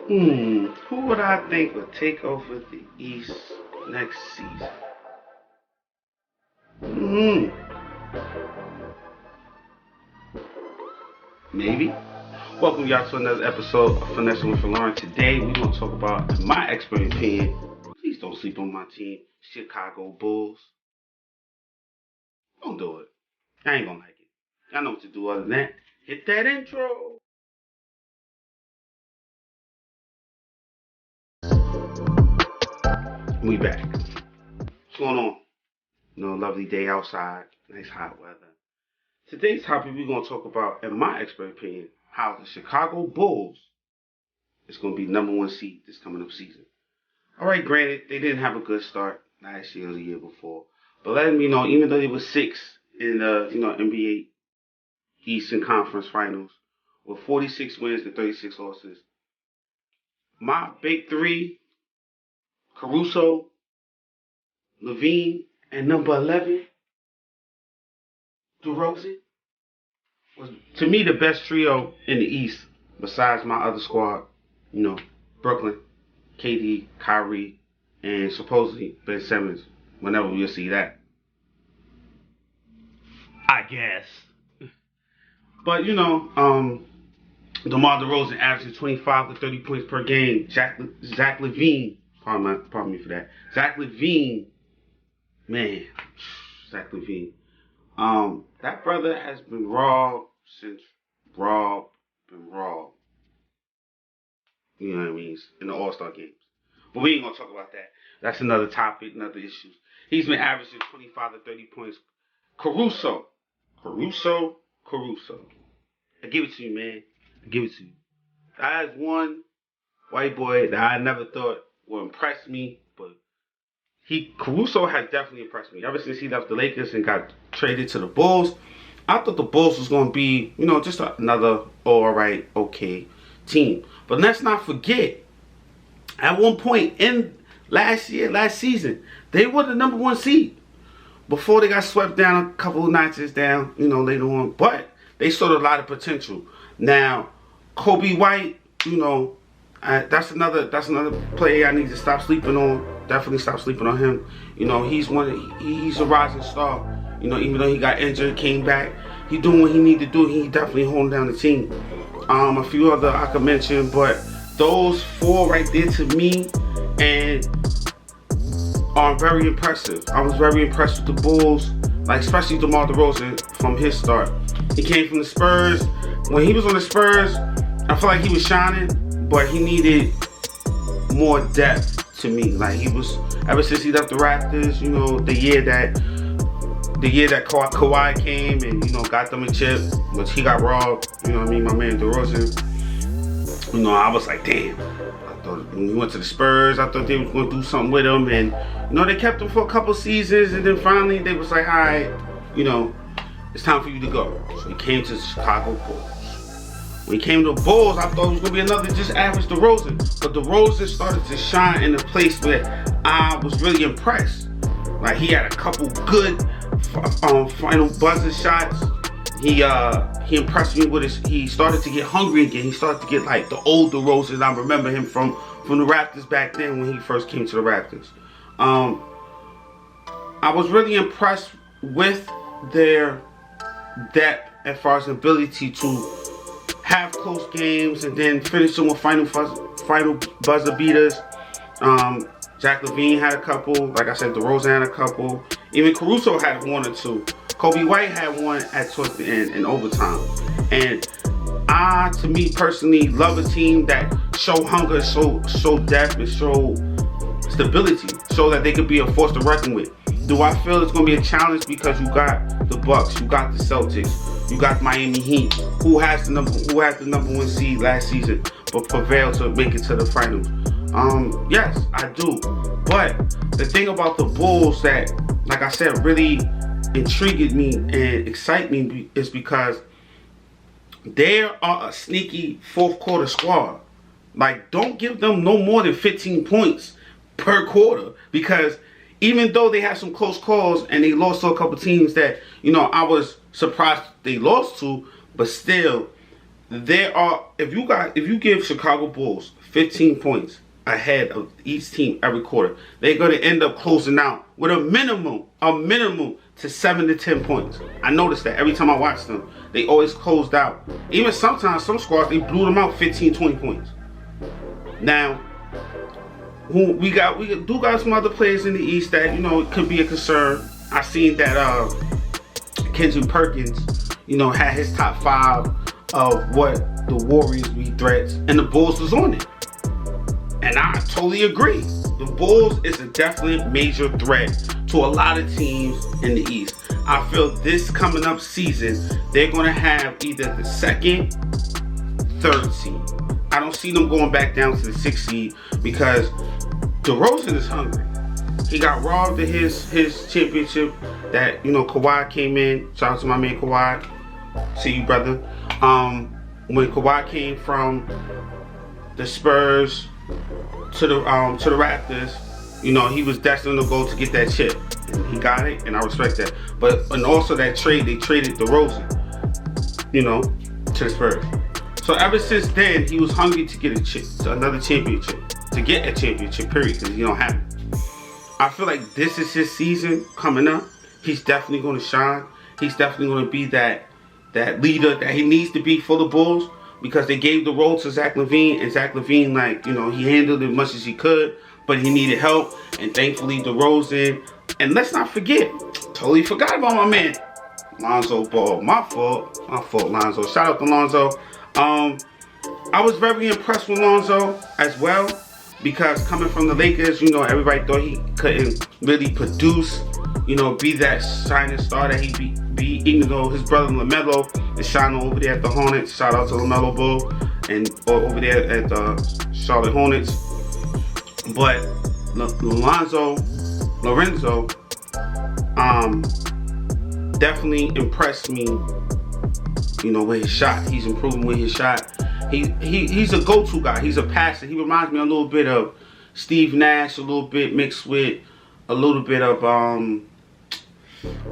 Who would I think would take over the East next season? Maybe. Welcome y'all to another episode of Finessing with Lauren. Today we're going to talk about, in my expert opinion, please don't sleep on my team, Chicago Bulls. Don't do it. I ain't gonna like it. I know what to do other than that. Hit that intro. We back. What's going on? Lovely day outside. Nice hot weather. Today's topic we're going to talk about, in my expert opinion, how the Chicago Bulls is going to be number one seed this coming up season. Alright, granted, they didn't have a good start last year or the year before. But letting me know, even though they were 6 in the NBA Eastern Conference Finals with 46 wins and 36 losses, my big three, Caruso, LaVine, and number 11, DeRozan, was to me the best trio in the East besides my other squad, Brooklyn, KD, Kyrie, and supposedly Ben Simmons. Whenever we'll see that, I guess. But DeMar DeRozan averaging 25 to 30 points per game. Zach LaVine, pardon me for that. Zach LaVine, man, Zach LaVine. That brother has been raw since raw been raw. You know what I mean? In the All-Star games. But we ain't gonna talk about that. That's another topic, another issue. He's been averaging 25 to 30 points. Caruso. I give it to you, man. I give it to you. That is one white boy that I never thought would impress me, but Caruso has definitely impressed me. Ever since he left the Lakers and got traded to the Bulls, I thought the Bulls was going to be, just another alright, okay team. But let's not forget, at one point in last season, they were the number one seed before they got swept down a couple of notches down, later on. But they showed a lot of potential. Now, Kobe White, that's another player I need to stop sleeping on. Definitely stop sleeping on him. He's a rising star. Even though he got injured, came back, he doing what he need to do. He definitely holding down the team. A few other I could mention, but those four right there to me and are very impressive. I was very impressed with the Bulls, especially DeMar DeRozan from his start. He came from the Spurs. When he was on the Spurs, I feel like he was shining, but he needed more depth to me. He was, ever since he left the Raptors, the year that Kawhi came and got them a chip, which he got robbed. My man DeRozan. I was like, damn. I thought when he went to the Spurs, I thought they was gonna do something with him, and they kept him for a couple seasons, and then finally they was like, all right, it's time for you to go. So he came to the Chicago Bulls. When he came to the Bulls, I thought it was gonna be another just average DeRozan, but DeRozan started to shine in a place where I was really impressed. He had a couple good final buzzer shots. He impressed me with his. He started to get hungry again. He started to get the old DeRozan. I remember him from the Raptors back then when he first came to the Raptors. I was really impressed with their depth as far as ability to have close games and then finish them with final buzzer beaters. Zach LaVine had a couple. Like I said, DeRozan had a couple. Even Caruso had one or two. Kobe White had one towards the end in overtime. And I, to me personally, love a team that show hunger, show depth, and show stability, so that they could be a force to reckon with. Do I feel it's going to be a challenge because you got the Bucks, you got the Celtics, you got Miami Heat, who has the number one seed last season, but prevailed to make it to the finals? Yes, I do. But the thing about the Bulls that, like I said, really intrigued me and excited me is because they are a sneaky fourth quarter squad. Don't give them no more than 15 points per quarter, because even though they had some close calls and they lost to a couple teams that I was surprised they lost to, but still if you give Chicago Bulls 15 points ahead of each team every quarter, they're going to end up closing out with a minimum to 7 to 10 points. I noticed that every time I watch them, they always closed out. Even sometimes some squads, they blew them out 15, 20 points. Now, we do got some other players in the East that, you know, it could be a concern. I seen that Kendrick Perkins, you know, had his top 5 of what the Warriors be threats, and the Bulls was on it. And I totally agree. The Bulls is a definite major threat to a lot of teams in the East. I feel this coming up season, they're going to have either the 2nd, 3rd seed. I don't see them going back down to the 6th seed because DeRozan is hungry. He got robbed of his championship that, you know, Kawhi came in. Shout out to my man Kawhi. See you, brother. When Kawhi came from the Spurs to the Raptors, you know, he was destined to go to get that chip. And he got it, and I respect that. And also that trade, they traded DeRozan, you know, to the Spurs. So ever since then, he was hungry to get a chip, another championship, to get a championship, period, because he don't have it. I feel like this is his season coming up. He's definitely going to shine. He's definitely going to be that leader that he needs to be for the Bulls, because they gave the role to Zach LaVine, and Zach LaVine, like, you know, he handled it as much as he could, but he needed help, and thankfully DeRozan. And let's not forget, totally forgot about my man, Lonzo Ball. My fault, Lonzo. Shout out to Lonzo. I was very impressed with Lonzo as well, because coming from the Lakers, you know, everybody thought he couldn't really produce, you know, be that shining star that he be, even though his brother LaMelo is shining over there at the Hornets. Shout out to LaMelo Ball and over there at the Charlotte Hornets. But Lorenzo definitely impressed me, you know, with his shot. He's improving with his shot. He's a go-to guy. He's a passer. He reminds me a little bit of Steve Nash, a little bit mixed with a little bit of I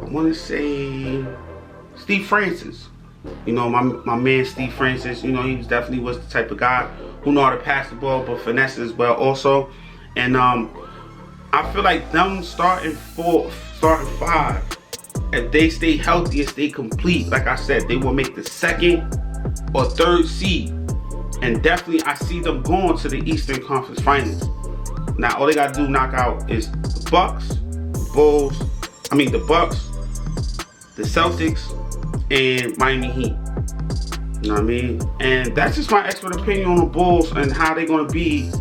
want to say Steve Francis. You know, my man Steve Francis. You know, he definitely was the type of guy who know how to pass the ball, but finesse as well also. And I feel like them starting 5, if they stay healthy and stay complete, like I said, they will make the 2nd or 3rd seed. And definitely I see them going to the Eastern Conference Finals. Now all they gotta do knock out is the Bucks, the Bucks, the Celtics, and Miami Heat. You know what I mean? And that's just my expert opinion on the Bulls and how they're gonna be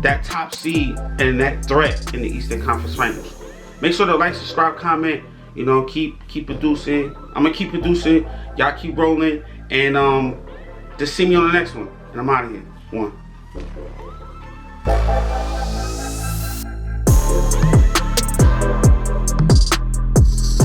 that top seed and that threat in the Eastern Conference Finals. Make sure to like, subscribe, comment. You know, keep producing. I'm gonna keep producing. Y'all keep rolling, and just see me on the next one. And I'm out of here. 1.